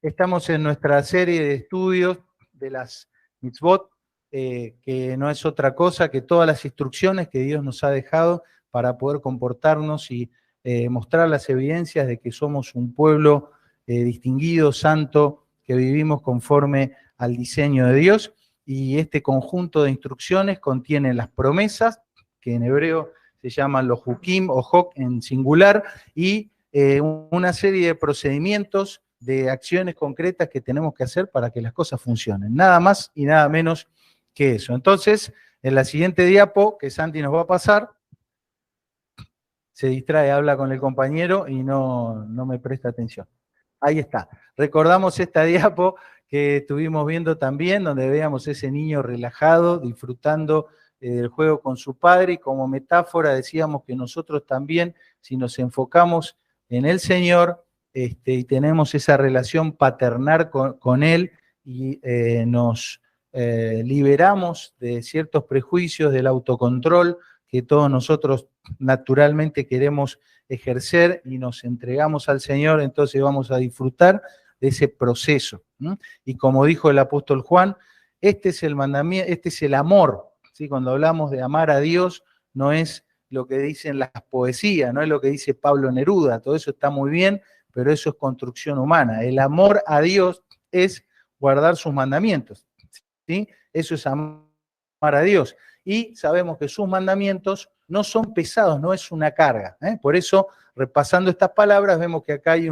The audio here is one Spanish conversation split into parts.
Estamos en nuestra serie de estudios de las mitzvot, que no es otra cosa que todas las instrucciones que Dios nos ha dejado para poder comportarnos y mostrar las evidencias de que somos un pueblo distinguido, santo, que vivimos conforme al diseño de Dios. Y este conjunto de instrucciones contiene las promesas, que en hebreo se llaman los hukim o hok en singular, y una serie de procedimientos, de acciones concretas que tenemos que hacer para que las cosas funcionen. Nada más y nada menos que eso. Entonces, en la siguiente diapo que Santi nos va a pasar, se distrae, habla con el compañero y no me presta atención. Ahí está. Recordamos esta diapo que estuvimos viendo también, donde veíamos ese niño relajado, disfrutando del juego con su padre, y como metáfora decíamos que nosotros también, si nos enfocamos en el Señor, y tenemos esa relación paternal con Él, y nos liberamos de ciertos prejuicios, del autocontrol que todos nosotros naturalmente queremos ejercer, y nos entregamos al Señor, entonces vamos a disfrutar de ese proceso. Y como dijo el apóstol Juan, este es el mandamiento, este es el amor. ¿Sí? Cuando hablamos de amar a Dios, no es lo que dicen las poesías, no es lo que dice Pablo Neruda, todo eso está muy bien, pero eso es construcción humana. El amor a Dios es guardar sus mandamientos, ¿sí? Eso es amar a Dios. Y sabemos que sus mandamientos no son pesados, no es una carga. Por eso, repasando estas palabras, vemos que acá hay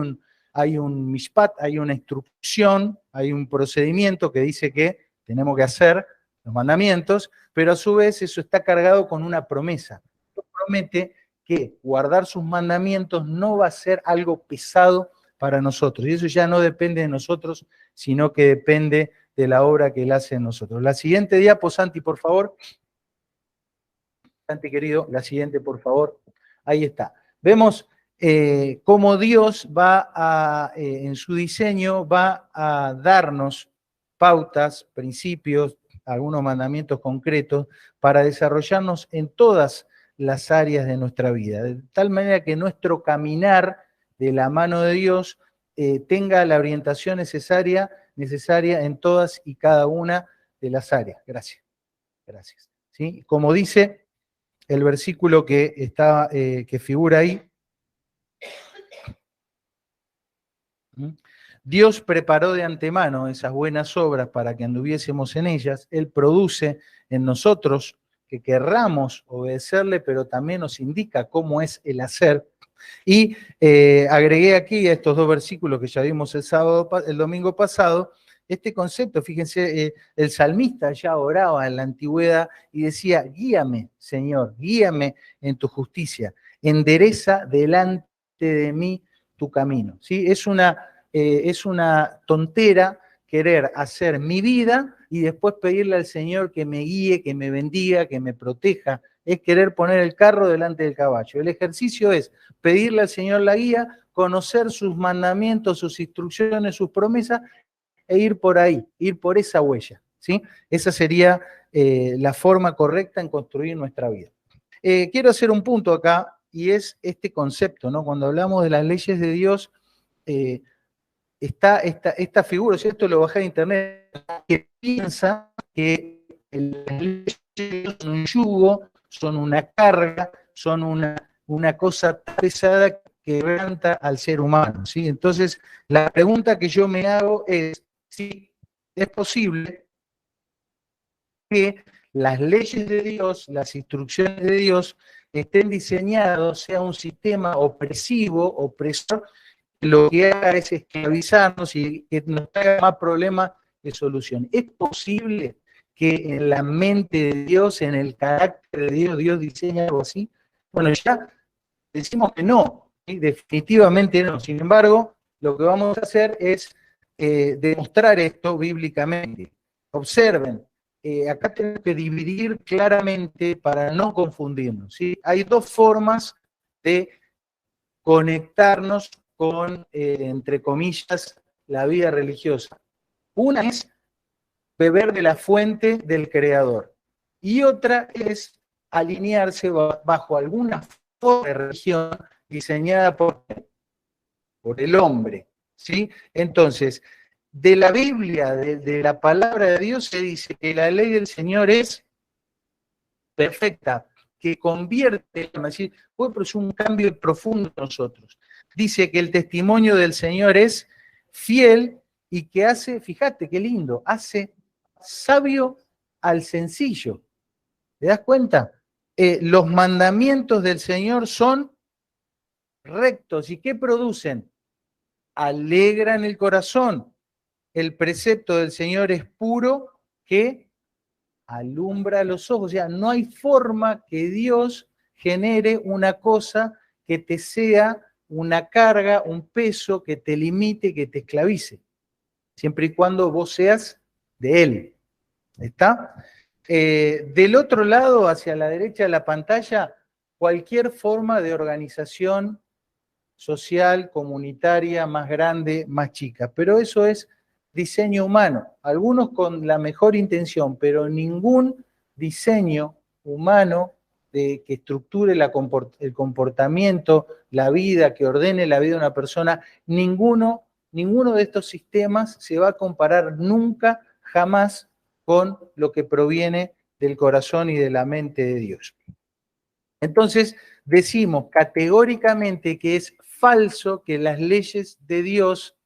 un mishpat, hay una instrucción, hay un procedimiento que dice que tenemos que hacer los mandamientos, pero a su vez eso está cargado con una promesa. Promete que guardar sus mandamientos no va a ser algo pesado para nosotros, y eso ya no depende de nosotros, sino que depende de la obra que Él hace en nosotros. La siguiente diapo, Santi, por favor. Santi, querido, la siguiente, por favor. Ahí está. Vemos cómo Dios va en su diseño, va a darnos pautas, principios, algunos mandamientos concretos para desarrollarnos en todas las áreas de nuestra vida, de tal manera que nuestro caminar de la mano de Dios tenga la orientación necesaria en todas y cada una de las áreas. Gracias. Gracias. ¿Sí? Como dice el versículo que figura ahí, Dios preparó de antemano esas buenas obras para que anduviésemos en ellas. Él produce en nosotros que querramos obedecerle, pero también nos indica cómo es el hacer. Y agregué aquí a estos dos versículos que ya vimos el domingo pasado, este concepto. Fíjense, el salmista ya oraba en la antigüedad y decía: guíame, Señor, guíame en tu justicia, endereza delante de mí tu camino. ¿Sí? Es una tontera querer hacer mi vida y después pedirle al Señor que me guíe, que me bendiga, que me proteja. Es querer poner el carro delante del caballo. El ejercicio es pedirle al Señor la guía, conocer sus mandamientos, sus instrucciones, sus promesas, e ir por ahí, ir por esa huella. ¿Sí? Esa sería la forma correcta en construir nuestra vida. Quiero hacer un punto acá, y es este concepto, ¿no? Cuando hablamos de las leyes de Dios, está esta figura, si esto lo bajé de internet, que piensa que las leyes de Dios son un yugo, son una carga, son una cosa pesada que quebranta al ser humano, ¿sí? Entonces, la pregunta que yo me hago es si es posible que las leyes de Dios, las instrucciones de Dios, estén diseñados, sea un sistema opresivo, opresor, lo que haga es esclavizarnos y que nos traiga más problemas que soluciones. ¿Es posible que en la mente de Dios, en el carácter de Dios, Dios diseñe algo así? Bueno, ya decimos que no, ¿sí? Definitivamente no. Sin embargo, lo que vamos a hacer es demostrar esto bíblicamente. Observen, acá tenemos que dividir claramente para no confundirnos, ¿sí? Hay dos formas de conectarnos con, entre comillas, la vida religiosa. Una es beber de la fuente del Creador, y otra es alinearse bajo alguna forma de religión diseñada por el hombre, ¿sí? Entonces, de la Biblia, de la palabra de Dios, se dice que la ley del Señor es perfecta, que convierte, es decir, pero es un cambio profundo en nosotros. Dice que el testimonio del Señor es fiel y que hace, fíjate qué lindo, hace sabio al sencillo. ¿Te das cuenta? Los mandamientos del Señor son rectos. ¿Y qué producen? Alegran el corazón. El precepto del Señor es puro que alumbra los ojos. O sea, no hay forma que Dios genere una cosa que te sea una carga, un peso, que te limite, que te esclavice. Siempre y cuando vos seas de Él. ¿Está? Del otro lado, hacia la derecha de la pantalla, cualquier forma de organización social, comunitaria, más grande, más chica. Pero eso es diseño humano. Algunos con la mejor intención, pero ningún diseño humano que estructure el comportamiento, la vida, que ordene la vida de una persona, ninguno de estos sistemas se va a comparar nunca, jamás, con lo que proviene del corazón y de la mente de Dios. Entonces, decimos categóricamente que es falso que las leyes de Dios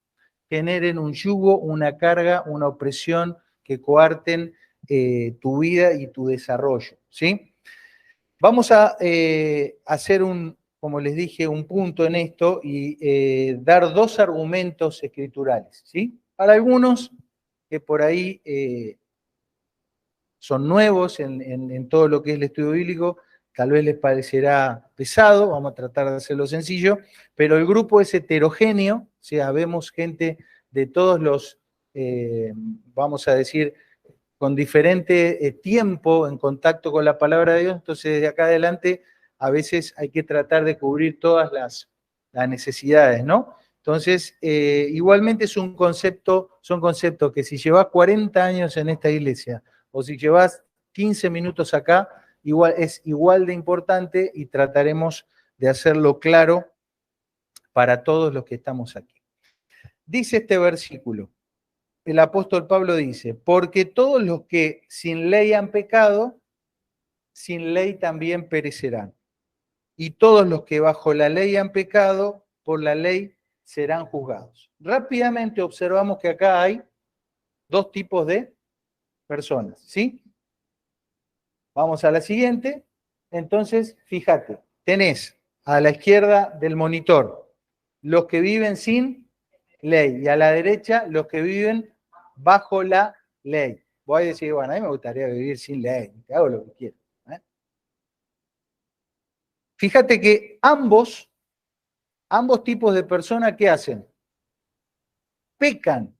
generen un yugo, una carga, una opresión que coarten tu vida y tu desarrollo, ¿sí? Vamos a hacer como les dije, un punto en esto y dar dos argumentos escriturales, ¿sí? Para algunos que por ahí son nuevos en todo lo que es el estudio bíblico, tal vez les parecerá pesado, vamos a tratar de hacerlo sencillo, pero el grupo es heterogéneo, o sea, vemos gente de todos los, vamos a decir, con diferente tiempo en contacto con la palabra de Dios, entonces desde acá adelante a veces hay que tratar de cubrir todas las necesidades, ¿no? Entonces, igualmente son conceptos que si llevas 40 años en esta iglesia o si llevas 15 minutos acá, es igual de importante y trataremos de hacerlo claro para todos los que estamos aquí. Dice este versículo, el apóstol Pablo dice, porque todos los que sin ley han pecado, sin ley también perecerán. Y todos los que bajo la ley han pecado, por la ley serán juzgados. Rápidamente observamos que acá hay dos tipos de personas, ¿sí? Vamos a la siguiente. Entonces, fíjate, tenés a la izquierda del monitor los que viven sin ley y a la derecha los que viven bajo la ley. Voy a decir, bueno, a mí me gustaría vivir sin ley, hago lo que quiero. Fíjate que ambos tipos de personas, ¿qué hacen? Pecan.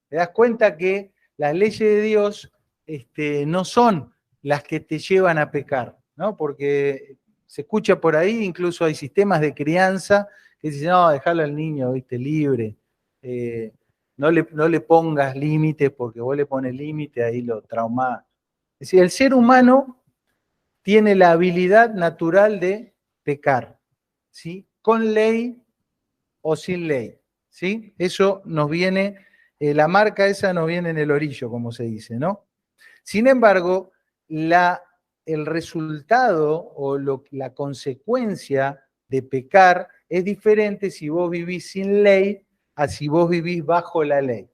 Te das cuenta que las leyes de Dios no son las que te llevan a pecar, ¿no? Porque se escucha por ahí, incluso hay sistemas de crianza que dicen, no, dejarlo al niño, viste, libre. No le pongas límites, porque vos le pones límite, ahí lo traumás. Es decir, el ser humano tiene la habilidad natural de pecar, ¿sí? Con ley o sin ley, ¿sí? Eso nos viene, la marca esa nos viene en el orillo, como se dice, ¿no? Sin embargo, el resultado o la consecuencia de pecar es diferente si vos vivís sin ley a si vos vivís bajo la ley.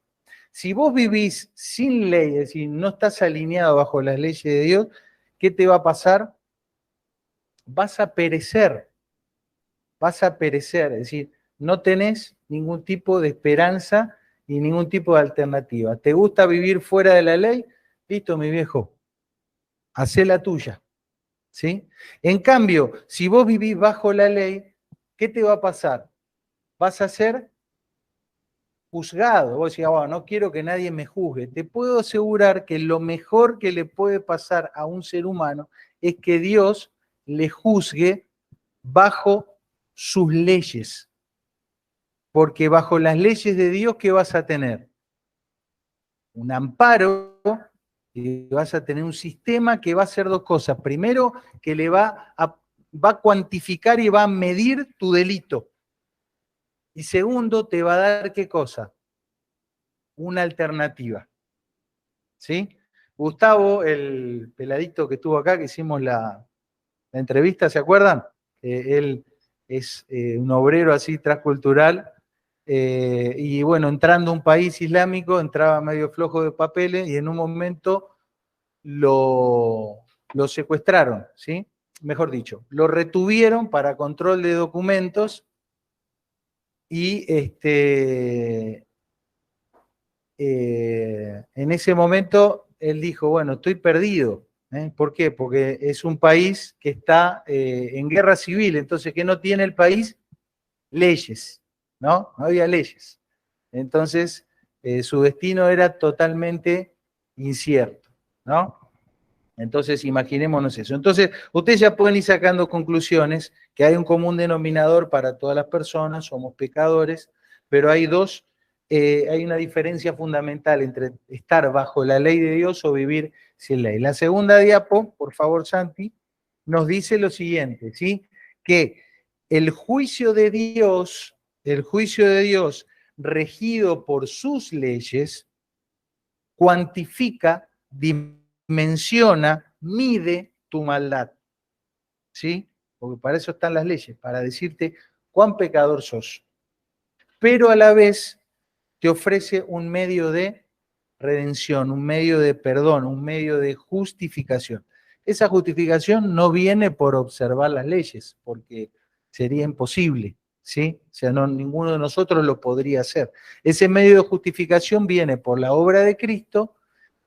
Si vos vivís sin ley, es decir, no estás alineado bajo las leyes de Dios, ¿qué te va a pasar? Vas a perecer, es decir, no tenés ningún tipo de esperanza y ningún tipo de alternativa. ¿Te gusta vivir fuera de la ley? Listo, mi viejo, hacé la tuya, ¿sí? En cambio, si vos vivís bajo la ley, ¿qué te va a pasar? Vas a ser juzgado. Vos decís, oh, no quiero que nadie me juzgue. Te puedo asegurar que lo mejor que le puede pasar a un ser humano es que Dios le juzgue bajo sus leyes. Porque bajo las leyes de Dios, ¿qué vas a tener? Un amparo y vas a tener un sistema que va a hacer dos cosas. Primero, que le va a cuantificar y va a medir tu delito. Y segundo, te va a dar ¿qué cosa? una alternativa. ¿Sí? Gustavo, el peladito que estuvo acá, que hicimos la entrevista, ¿se acuerdan? Él es un obrero así transcultural, y bueno, entrando a un país islámico, entraba medio flojo de papeles y en un momento lo secuestraron, ¿sí? Mejor dicho, lo retuvieron para control de documentos y en ese momento él dijo, bueno, estoy perdido. ¿Por qué? Porque es un país que está en guerra civil, entonces, ¿qué no tiene el país? Leyes, ¿no? No había leyes. Entonces, su destino era totalmente incierto, ¿no? Entonces, imaginémonos eso. Entonces, ustedes ya pueden ir sacando conclusiones, que hay un común denominador para todas las personas, somos pecadores, pero hay hay una diferencia fundamental entre estar bajo la ley de Dios o vivir sin ley. La segunda diapo, por favor, Santi, nos dice lo siguiente, ¿sí? Que el juicio de Dios regido por sus leyes, cuantifica, dimensiona, mide tu maldad. ¿Sí? Porque para eso están las leyes, para decirte cuán pecador sos. Pero a la vez te ofrece un medio de redención, un medio de perdón, un medio de justificación. Esa justificación no viene por observar las leyes, porque sería imposible, ¿sí? O sea, no, ninguno de nosotros lo podría hacer. Ese medio de justificación viene por la obra de Cristo,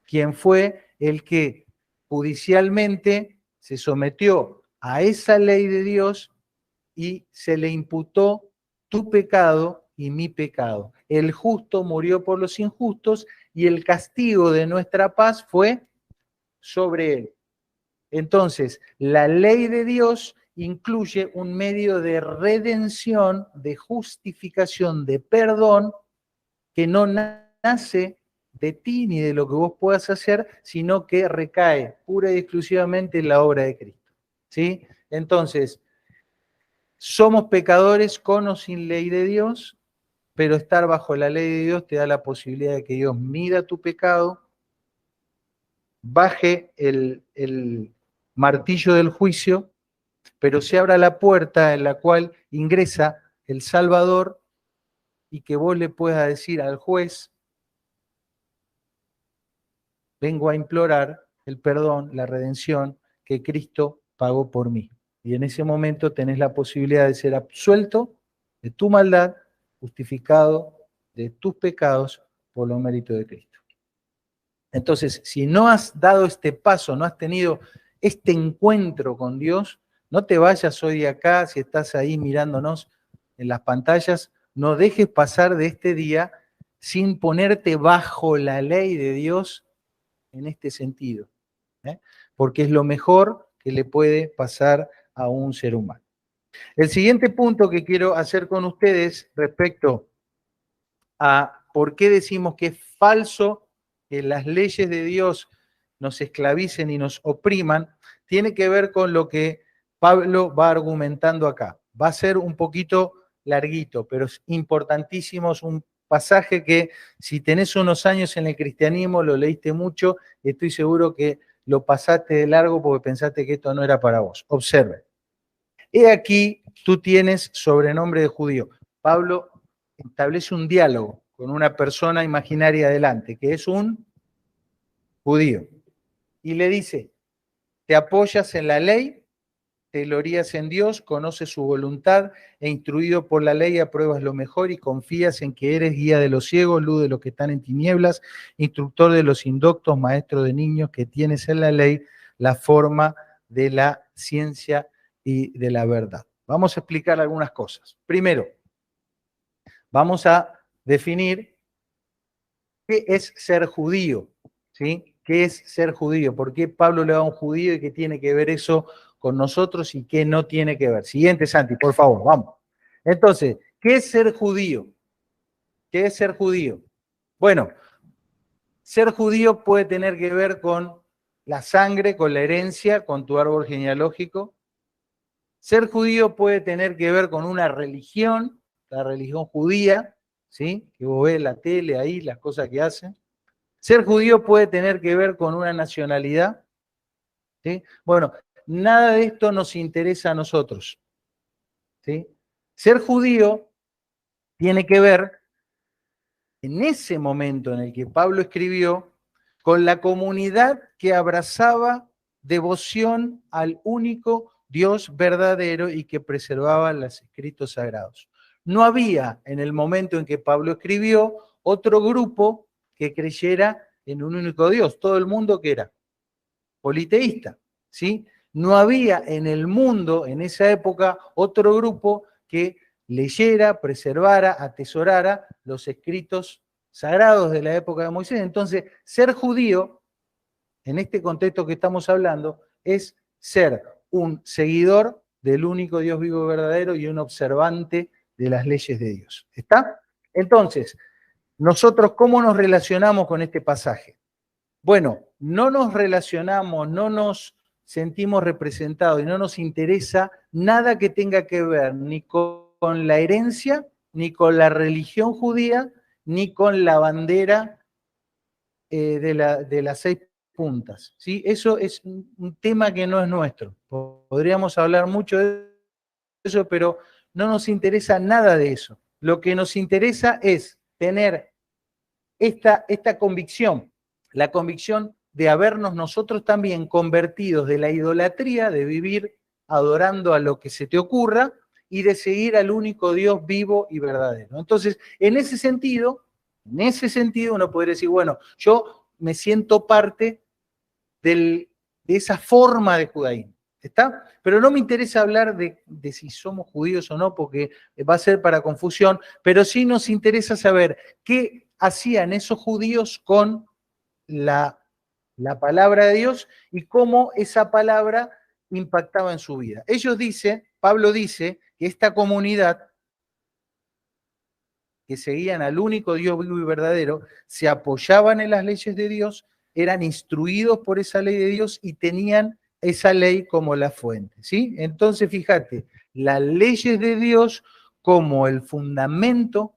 quien fue el que judicialmente se sometió a esa ley de Dios y se le imputó tu pecado y mi pecado. El justo murió por los injustos y el castigo de nuestra paz fue sobre él. Entonces, la ley de Dios incluye un medio de redención, de justificación, de perdón, que no nace de ti ni de lo que vos puedas hacer, sino que recae pura y exclusivamente en la obra de Cristo. ¿Sí? Entonces, somos pecadores con o sin ley de Dios, pero estar bajo la ley de Dios te da la posibilidad de que Dios mida tu pecado, baje el martillo del juicio, pero se abra la puerta en la cual ingresa el Salvador y que vos le puedas decir al juez, vengo a implorar el perdón, la redención que Cristo pagó por mí. Y en ese momento tenés la posibilidad de ser absuelto de tu maldad, justificado de tus pecados por los méritos de Cristo. Entonces, si no has dado este paso, no has tenido este encuentro con Dios, no te vayas hoy de acá, si estás ahí mirándonos en las pantallas, no dejes pasar de este día sin ponerte bajo la ley de Dios en este sentido, porque es lo mejor que le puede pasar a un ser humano. El siguiente punto que quiero hacer con ustedes respecto a por qué decimos que es falso que las leyes de Dios nos esclavicen y nos opriman, tiene que ver con lo que Pablo va argumentando acá. Va a ser un poquito larguito, pero es importantísimo, es un pasaje que si tenés unos años en el cristianismo, lo leíste mucho, estoy seguro que lo pasaste de largo porque pensaste que esto no era para vos. Observen. He aquí, tú tienes sobrenombre de judío. Pablo establece un diálogo con una persona imaginaria adelante, que es un judío. Y le dice, te apoyas en la ley, te glorías en Dios, conoces su voluntad e instruido por la ley apruebas lo mejor y confías en que eres guía de los ciegos, luz de los que están en tinieblas, instructor de los indoctos, maestro de niños, que tienes en la ley la forma de la ciencia y de la verdad. Vamos a explicar algunas cosas. Primero, vamos a definir qué es ser judío, ¿sí? ¿Qué es ser judío? ¿Por qué Pablo le da a un judío y qué tiene que ver eso con nosotros y qué no tiene que ver? Siguiente, Santi, por favor, vamos. Entonces, ¿qué es ser judío? ¿Qué es ser judío? Bueno, ser judío puede tener que ver con la sangre, con la herencia, con tu árbol genealógico. Ser judío puede tener que ver con una religión, la religión judía. ¿sí? Que vos ves la tele ahí, las cosas que hacen. Ser judío puede tener que ver con una nacionalidad, ¿sí? Bueno, nada de esto nos interesa a nosotros, ¿sí? Ser judío tiene que ver, en ese momento en el que Pablo escribió, con la comunidad que abrazaba devoción al único Dios verdadero y que preservaba los escritos sagrados. No había, en el momento en que Pablo escribió, otro grupo que creyera en un único Dios. Todo el mundo que era politeísta, ¿sí? No había en el mundo, en esa época, otro grupo que leyera, preservara, atesorara los escritos sagrados de la época de Moisés. Entonces, ser judío, en este contexto que estamos hablando, es ser un seguidor del único Dios vivo y verdadero y un observante de las leyes de Dios. ¿Está? Entonces, nosotros, ¿cómo nos relacionamos con este pasaje? Bueno, no nos relacionamos, no nos sentimos representados y no nos interesa nada que tenga que ver ni con la herencia, ni con la religión judía, ni con la bandera de las 6 puntas, ¿sí? Eso es un tema que no es nuestro. Podríamos hablar mucho de eso, pero no nos interesa nada de eso. Lo que nos interesa es tener esta convicción, la convicción de habernos nosotros también convertidos de la idolatría, de vivir adorando a lo que se te ocurra y de seguir al único Dios vivo y verdadero. Entonces, en ese sentido uno podría decir, bueno, yo me siento parte de esa forma de judaísmo. ¿Está? Pero no me interesa hablar de si somos judíos o no, porque va a ser para confusión, pero sí nos interesa saber qué hacían esos judíos con la palabra de Dios y cómo esa palabra impactaba en su vida. Pablo dice que esta comunidad que seguían al único Dios vivo y verdadero, se apoyaban en las leyes de Dios, eran instruidos por esa ley de Dios y tenían esa ley como la fuente, ¿sí? Entonces, fíjate, las leyes de Dios como el fundamento,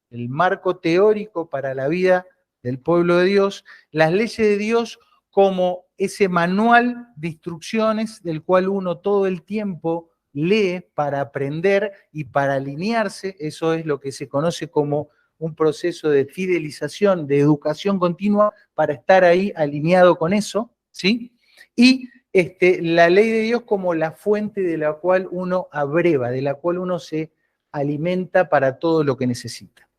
el marco teórico para la vida del pueblo de Dios, las leyes de Dios como ese manual de instrucciones del cual uno todo el tiempo lee para aprender y para alinearse. Eso es lo que se conoce como un proceso de fidelización, de educación continua para estar ahí alineado con eso, ¿sí? Y la ley de Dios como la fuente de la cual uno abreva, de la cual uno se alimenta para todo lo que necesita.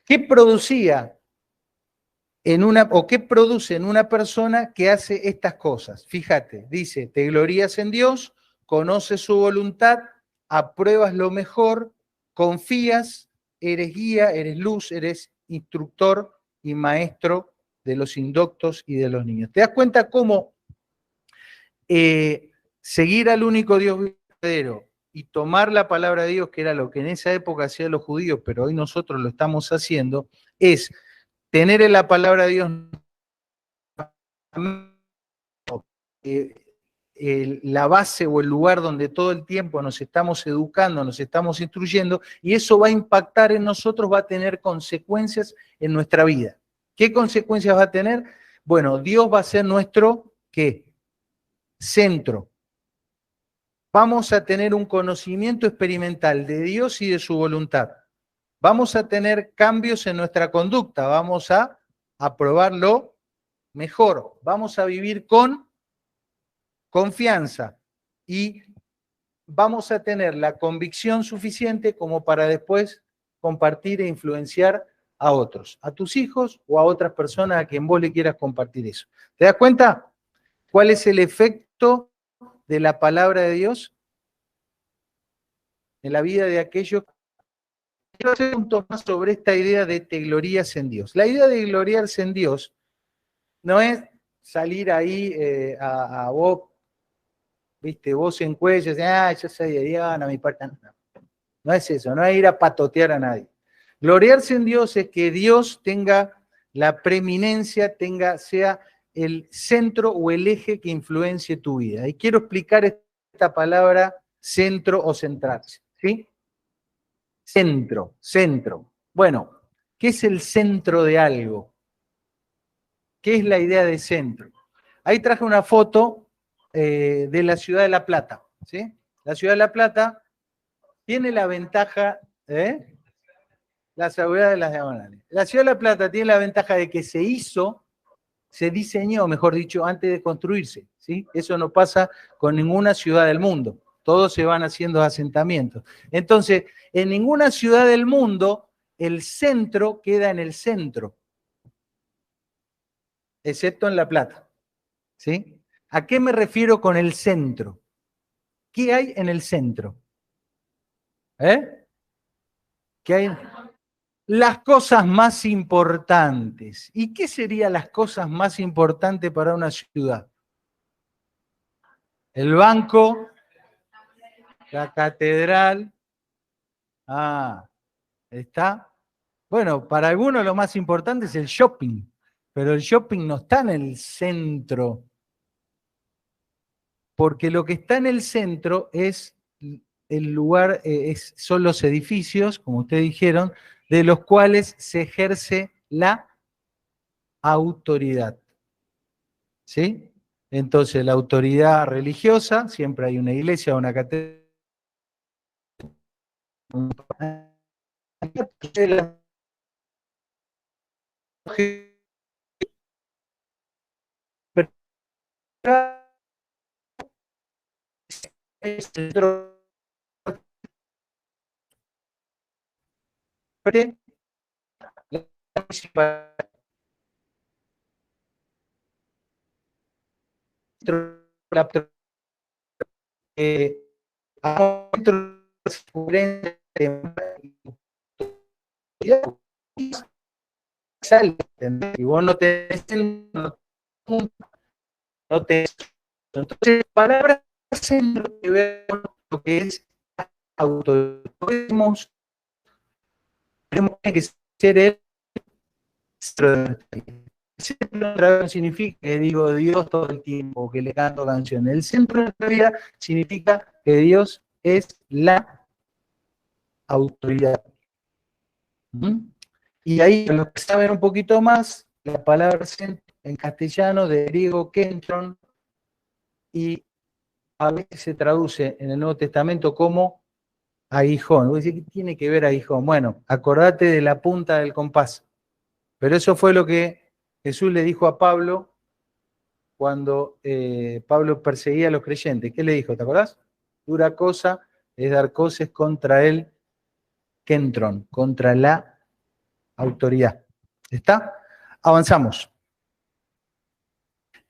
¿Qué producía qué produce en una persona que hace estas cosas? Fíjate, dice, te glorías en Dios, conoces su voluntad, apruebas lo mejor, confías, eres guía, eres luz, eres instructor y maestro de los indoctos y de los niños. ¿Te das cuenta cómo seguir al único Dios verdadero y tomar la palabra de Dios, que era lo que en esa época hacían los judíos, pero hoy nosotros lo estamos haciendo, es tener en la palabra de Dios la base o el lugar donde todo el tiempo nos estamos educando, nos estamos instruyendo, y eso va a impactar en nosotros, va a tener consecuencias en nuestra vida. ¿Qué consecuencias va a tener? Bueno, Dios va a ser nuestro, ¿qué? Centro. Vamos a tener un conocimiento experimental de Dios y de su voluntad. Vamos a tener cambios en nuestra conducta, vamos a aprobarlo mejor, vamos a vivir con confianza y vamos a tener la convicción suficiente como para después compartir e influenciar a otros, a tus hijos o a otras personas a quien vos le quieras compartir eso. ¿Te das cuenta cuál es el efecto de la palabra de Dios en la vida de aquellos? Quiero hacer puntos más sobre esta idea de te glorías en Dios. La idea de gloriarse en Dios no es salir ahí a vos, viste, vos en cuello, yo soy de Dios, no me importa. No es eso, no es ir a patotear a nadie. Gloriarse en Dios es que Dios tenga la preeminencia, sea el centro o el eje que influencie tu vida. Y quiero explicar esta palabra centro o centrarse, ¿sí? Centro, centro. Bueno, ¿qué es el centro de algo? ¿Qué es la idea de centro? Ahí traje una foto de la ciudad de La Plata, ¿sí? La ciudad de La Plata tiene la ventaja, la seguridad de las diagonales. La ciudad de La Plata tiene la ventaja de que se diseñó, mejor dicho, antes de construirse, ¿sí? Eso no pasa con ninguna ciudad del mundo. Todos se van haciendo asentamientos. Entonces, en ninguna ciudad del mundo el centro queda en el centro, excepto en La Plata, ¿sí? ¿A qué me refiero con el centro? ¿Qué hay en el centro? ¿Eh? ¿Qué hay? Las cosas más importantes. ¿Y qué serían las cosas más importantes para una ciudad? El banco, la catedral. Ah, está. Bueno, para algunos lo más importante es el shopping, pero el shopping no está en el centro, porque lo que está en el centro es el lugar, son los edificios, como ustedes dijeron, de los cuales se ejerce la autoridad. ¿Sí? Entonces, la autoridad religiosa, siempre hay una iglesia o una catedral. Y vos no tenés no te entonces palabras en lo que vemos lo que es autorismo tenemos que ser el centro de significa que digo Dios todo el tiempo, que le canto canciones. El centro de la vida significa que Dios es la autoridad. ¿Mm? Y ahí, los que saben un poquito más, la palabra en castellano de griego kentron, y a veces se traduce en el Nuevo Testamento como aguijón. Vos decís, ¿qué tiene que ver aguijón? Bueno, acordate de la punta del compás. Pero eso fue lo que Jesús le dijo a Pablo cuando Pablo perseguía a los creyentes. ¿Qué le dijo? ¿Te acordás? Dura cosa es dar cosas contra el kentron, contra la autoridad. ¿Está? Avanzamos.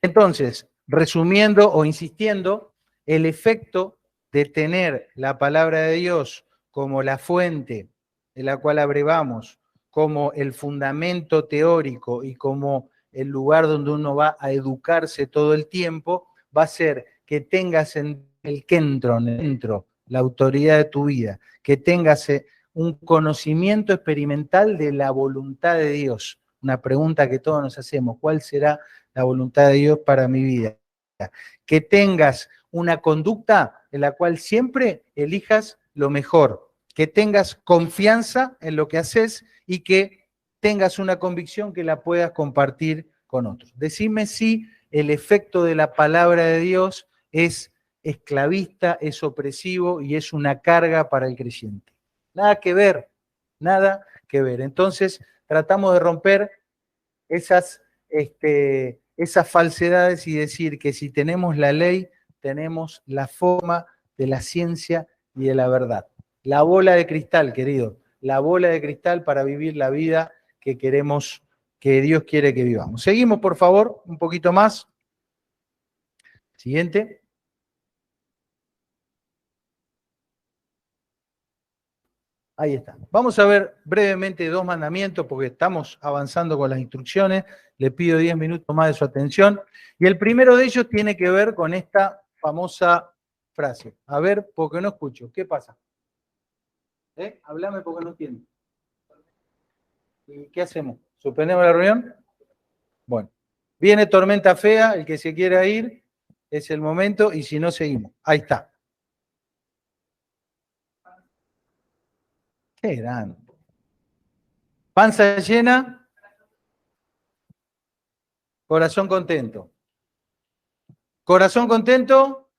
Entonces, resumiendo o insistiendo, el efecto de tener la palabra de Dios como la fuente de la cual abrevamos, como el fundamento teórico y como el lugar donde uno va a educarse todo el tiempo, va a ser que tengas en el kentron, dentro, la autoridad de tu vida, que tengas un conocimiento experimental de la voluntad de Dios. Una pregunta que todos nos hacemos, ¿cuál será la voluntad de Dios para mi vida? Que tengas una conducta en la cual siempre elijas lo mejor, que tengas confianza en lo que haces y que tengas una convicción que la puedas compartir con otros. Decime si el efecto de la palabra de Dios es esclavista, es opresivo y es una carga para el creyente. Nada que ver, nada que ver. Entonces, tratamos de romper esas esas falsedades y decir que si tenemos la ley, tenemos la forma de la ciencia y de la verdad. La bola de cristal, querido, la bola de cristal para vivir la vida que queremos, que Dios quiere que vivamos. Seguimos, por favor, un poquito más. Siguiente. Ahí está. Vamos a ver brevemente dos mandamientos porque estamos avanzando con las instrucciones. Le pido 10 minutos más de su atención. Y el primero de ellos tiene que ver con esta famosa frase. A ver, porque no escucho. ¿Qué pasa? Háblame porque no entiendo. ¿Y qué hacemos? ¿Suspendemos la reunión? Bueno. Viene tormenta fea, el que se quiera ir, es el momento, y si no, seguimos. Ahí está. Qué grande. Panza llena, corazón contento. Corazón contento.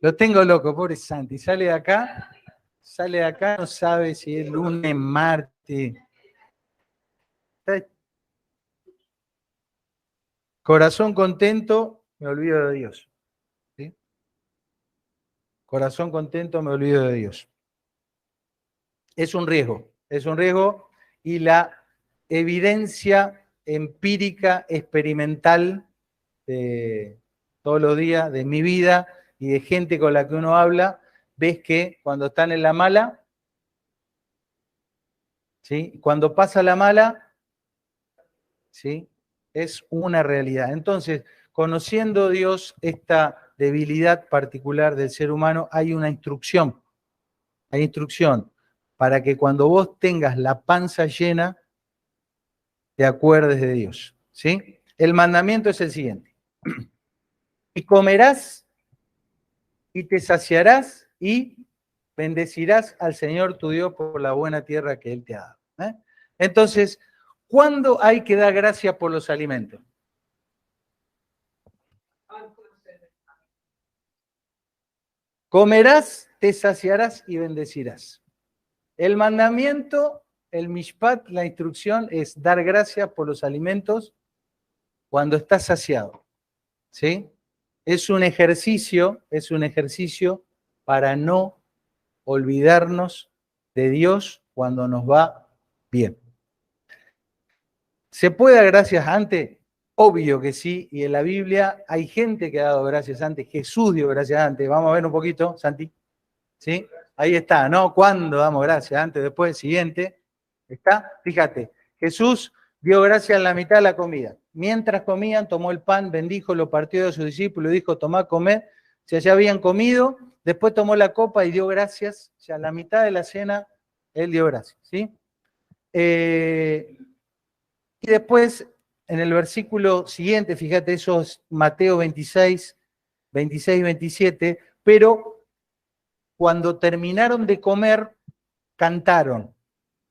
Lo tengo loco, pobre Santi. Sale de acá, no sabe si es lunes, martes. Corazón contento, me olvido de Dios. ¿Sí? Corazón contento, me olvido de Dios. Es un riesgo y la evidencia empírica, experimental de todos los días de mi vida y de gente con la que uno habla, ves que cuando están en la mala, ¿sí? Cuando pasa la mala, ¿sí? Es una realidad. Entonces, conociendo Dios esta debilidad particular del ser humano, hay instrucción para que cuando vos tengas la panza llena, te acuerdes de Dios, ¿sí? El mandamiento es el siguiente. Y comerás y te saciarás y bendecirás al Señor tu Dios por la buena tierra que Él te ha dado. Entonces, ¿cuándo hay que dar gracia por los alimentos? Comerás, te saciarás y bendecirás. El mandamiento, el mishpat, la instrucción es dar gracia por los alimentos cuando estás saciado. ¿Sí? Es un ejercicio para no olvidarnos de Dios cuando nos va bien. ¿Se puede dar gracias antes? Obvio que sí, y en la Biblia hay gente que ha dado gracias antes, Jesús dio gracias antes. Vamos a ver un poquito, Santi. ¿Sí? Ahí está, ¿no? ¿Cuándo damos gracias? Antes, después, siguiente. ¿Está? Fíjate, Jesús dio gracias en la mitad de la comida. Mientras comían, tomó el pan, bendijo, lo partió a sus discípulos, dijo, tomad, comed. Si ya habían comido, después tomó la copa y dio gracias. O sea, en la mitad de la cena, él dio gracias, ¿sí? Y después, en el versículo siguiente, fíjate, eso es Mateo 26, 27, pero cuando terminaron de comer, cantaron,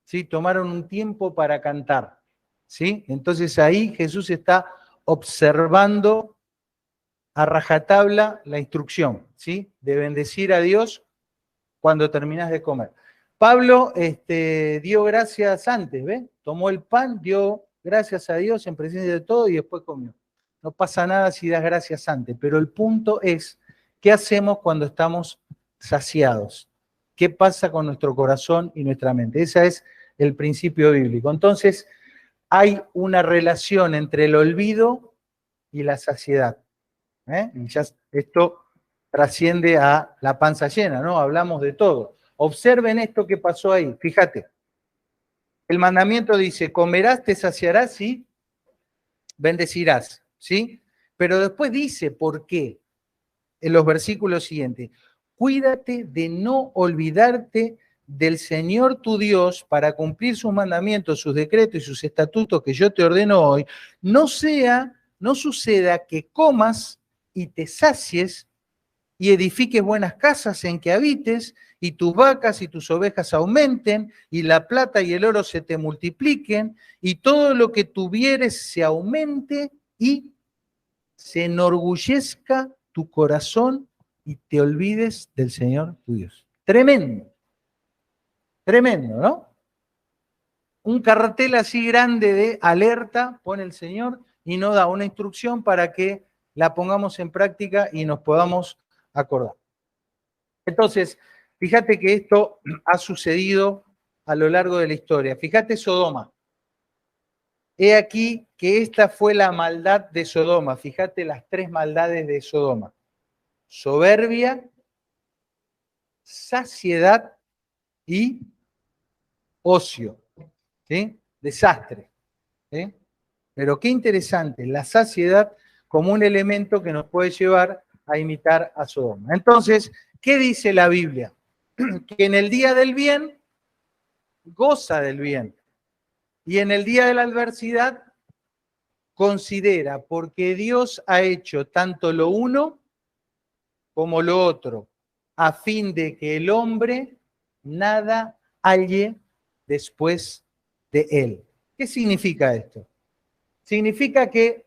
¿sí? Tomaron un tiempo para cantar, ¿sí? Entonces ahí Jesús está observando a rajatabla la instrucción, ¿sí? De bendecir a Dios cuando terminas de comer. Pablo dio gracias antes, ¿ves? Tomó el pan, dio gracias a Dios en presencia de todo y después comió. No pasa nada si das gracias antes, pero el punto es, ¿qué hacemos cuando estamos saciados? ¿Qué pasa con nuestro corazón y nuestra mente? Ese es el principio bíblico. Entonces, hay una relación entre el olvido y la saciedad. Y ya esto trasciende a la panza llena, ¿no? Hablamos de todo. Observen esto que pasó ahí, fíjate. El mandamiento dice, comerás, te saciarás y bendecirás, ¿sí? Pero después dice, ¿por qué? En los versículos siguientes, cuídate de no olvidarte del Señor tu Dios para cumplir sus mandamientos, sus decretos y sus estatutos que yo te ordeno hoy, no suceda que comas y te sacies y edifiques buenas casas en que habites, y tus vacas y tus ovejas aumenten, y la plata y el oro se te multipliquen, y todo lo que tuvieres se aumente, y se enorgullezca tu corazón y te olvides del Señor tu Dios. Tremendo, tremendo, ¿no? Un cartel así grande de alerta pone el Señor y nos da una instrucción para que la pongamos en práctica y nos podamos acordar. Entonces, fíjate que esto ha sucedido a lo largo de la historia. Fíjate Sodoma. He aquí que esta fue la maldad de Sodoma. Fíjate las tres maldades de Sodoma. Soberbia, saciedad y ocio. ¿Sí? Desastre. ¿Sí? Pero qué interesante, la saciedad como un elemento que nos puede llevar a imitar a Sodoma. Entonces, ¿qué dice la Biblia? Que en el día del bien, goza del bien. Y en el día de la adversidad, considera, porque Dios ha hecho tanto lo uno como lo otro, a fin de que el hombre nada halle después de él. ¿Qué significa esto? Significa que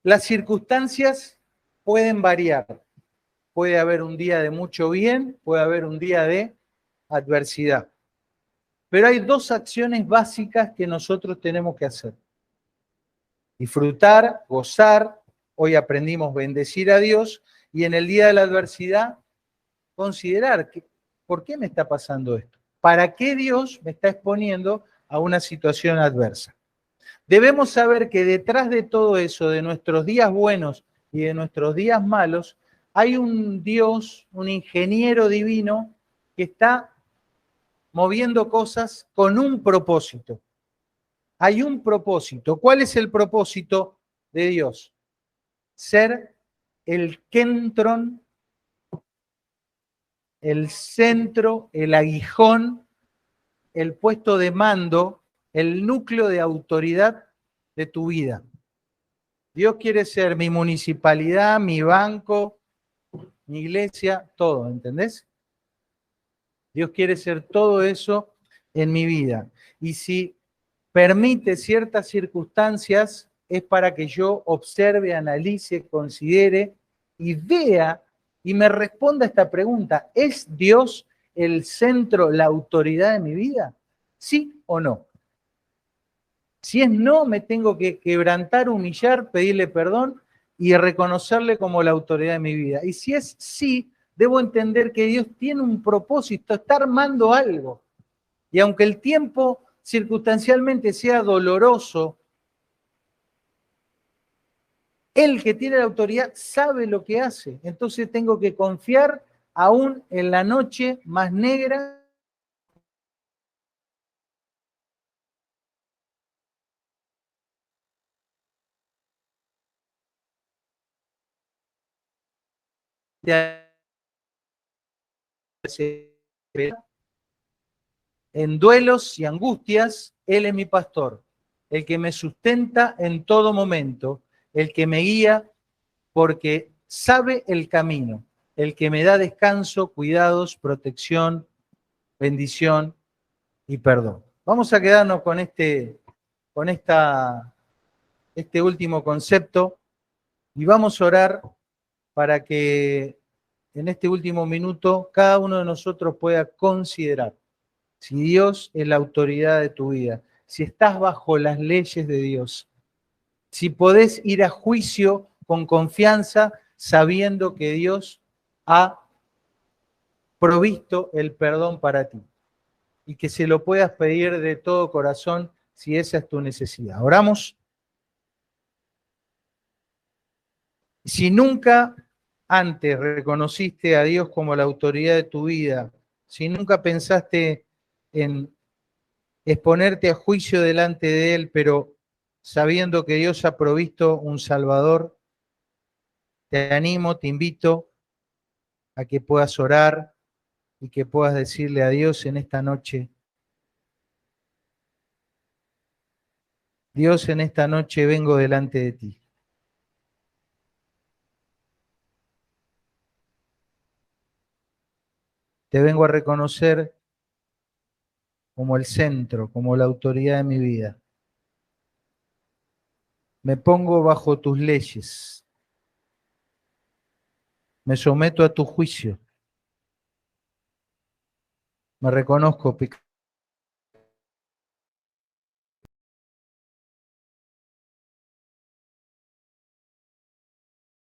las circunstancias pueden variar. Puede haber un día de mucho bien, puede haber un día de adversidad. Pero hay dos acciones básicas que nosotros tenemos que hacer. Disfrutar, gozar. Hoy aprendimos bendecir a Dios y en el día de la adversidad considerar ¿por qué me está pasando esto? ¿Para qué Dios me está exponiendo a una situación adversa? Debemos saber que detrás de todo eso, de nuestros días buenos y de nuestros días malos, hay un Dios, un ingeniero divino que está moviendo cosas con un propósito. Hay un propósito. ¿Cuál es el propósito de Dios? Ser el kentron, el centro, el aguijón, el puesto de mando, el núcleo de autoridad de tu vida. Dios quiere ser mi municipalidad, mi banco, mi iglesia, todo, ¿entendés? Dios quiere ser todo eso en mi vida. Y si permite ciertas circunstancias, es para que yo observe, analice, considere y vea y me responda a esta pregunta. ¿Es Dios el centro, la autoridad de mi vida? ¿Sí o no? Si es no, me tengo que quebrantar, humillar, pedirle perdón y reconocerle como la autoridad de mi vida. Y si es sí, debo entender que Dios tiene un propósito, está armando algo. Y aunque el tiempo circunstancialmente sea doloroso, Él que tiene la autoridad sabe lo que hace. Entonces tengo que confiar aún en la noche más negra. En duelos y angustias, Él es mi pastor, el que me sustenta en todo momento, el que me guía porque sabe el camino, el que me da descanso, cuidados, protección, bendición y perdón. Vamos a quedarnos con este último concepto y vamos a orar para que en este último minuto cada uno de nosotros pueda considerar si Dios es la autoridad de tu vida, si estás bajo las leyes de Dios, si podés ir a juicio con confianza sabiendo que Dios ha provisto el perdón para ti y que se lo puedas pedir de todo corazón si esa es tu necesidad. Oramos. Si nunca antes reconociste a Dios como la autoridad de tu vida, si nunca pensaste en exponerte a juicio delante de Él, pero sabiendo que Dios ha provisto un Salvador, te animo, te invito a que puedas orar y que puedas decirle a Dios en esta noche, Dios, en esta noche vengo delante de ti. Te vengo a reconocer como el centro, como la autoridad de mi vida. Me pongo bajo tus leyes. Me someto a tu juicio. Me reconozco pecador.